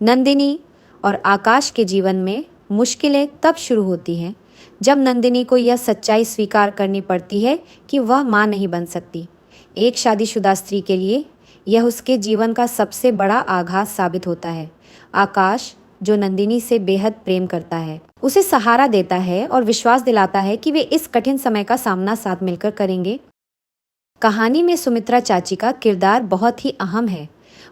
नंदिनी और आकाश के जीवन में मुश्किलें तब शुरू होती हैं जब नंदिनी को यह सच्चाई स्वीकार करनी पड़ती है कि वह मां नहीं बन सकती। एक शादीशुदा स्त्री के लिए यह उसके जीवन का सबसे बड़ा आघात साबित होता है। आकाश, जो नंदिनी से बेहद प्रेम करता है, उसे सहारा देता है और विश्वास दिलाता है कि वे इस कठिन समय का सामना साथ मिलकर करेंगे। कहानी में सुमित्रा चाची का किरदार बहुत ही अहम है।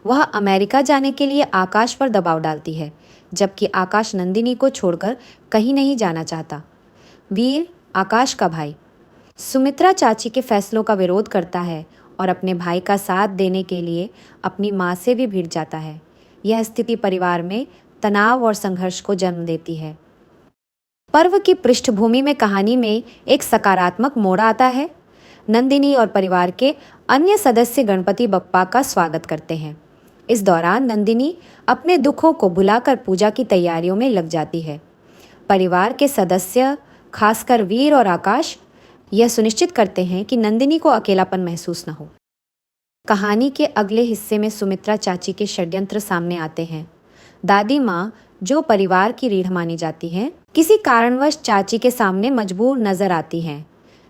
वह अमेरिका जाने के लिए आकाश पर दबाव डालती है, जबकि आकाश नंदिनी को छोड़कर कहीं नहीं जाना चाहता। वीर, आकाश का भाई, सुमित्रा चाची के फैसलों का विरोध करता है और अपने भाई का साथ देने के लिए अपनी मां से भी भिड़ जाता है। यह स्थिति परिवार में तनाव और संघर्ष को जन्म देती है। पर्व की पृष्ठभूमि में कहानी में एक सकारात्मक मोड़ आता है। नंदिनी और परिवार के अन्य सदस्य गणपति बप्पा का स्वागत करते हैं। इस दौरान नंदिनी अपने दुखों को भुलाकर पूजा की तैयारियों में लग जाती है। परिवार के सदस्य, खासकर वीर और आकाश, यह सुनिश्चित करते हैं कि नंदिनी को अकेलापन महसूस न हो। कहानी के अगले हिस्से में सुमित्रा चाची के षड्यंत्र सामने आते हैं। दादी माँ, जो परिवार की रीढ़ मानी जाती हैं, किसी कारणवश चाची के सामने मजबूर नजर आती हैं।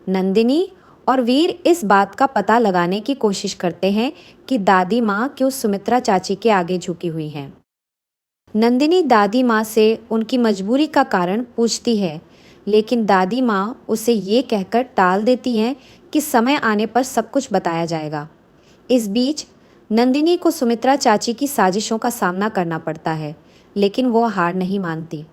नंदिनी और वीर इस बात का पता लगाने की कोशिश करते हैं कि दादी माँ क्यों सुमित्रा चाची के आगे झुकी हुई हैं। नंदिनी दादी माँ से उनकी मजबूरी का कारण पूछती है, लेकिन दादी माँ उसे ये कहकर टाल देती हैं कि समय आने पर सब कुछ बताया जाएगा। इस बीच नंदिनी को सुमित्रा चाची की साजिशों का सामना करना पड़ता है, लेकिन वो हार नहीं मानती।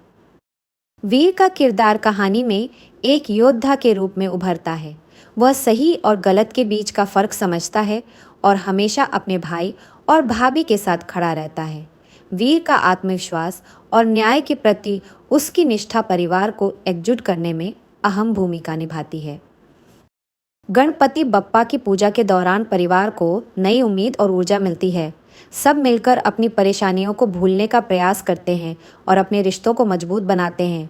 वीर का किरदार कहानी में एक योद्धा के रूप में उभरता है। वह सही और गलत के बीच का फर्क समझता है और हमेशा अपने भाई और भाभी के साथ खड़ा रहता है। वीर का आत्मविश्वास और न्याय के प्रति उसकी निष्ठा परिवार को एकजुट करने में अहम भूमिका निभाती है। गणपति बप्पा की पूजा के दौरान परिवार को नई उम्मीद और ऊर्जा मिलती है। सब मिलकर अपनी परेशानियों को भूलने का प्रयास करते हैं और अपने रिश्तों को मजबूत बनाते हैं।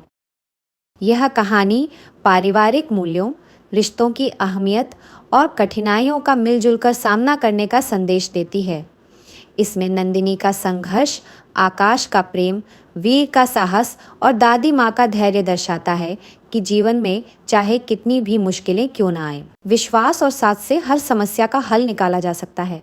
यह कहानी पारिवारिक मूल्यों, रिश्तों की अहमियत और कठिनाइयों का मिलजुल कर सामना करने का संदेश देती है। इसमें नंदिनी का संघर्ष, आकाश का प्रेम, वीर का साहस और दादी माँ का धैर्य दर्शाता है कि जीवन में चाहे कितनी भी मुश्किलें क्यों ना आए, विश्वास और साथ से हर समस्या का हल निकाला जा सकता है।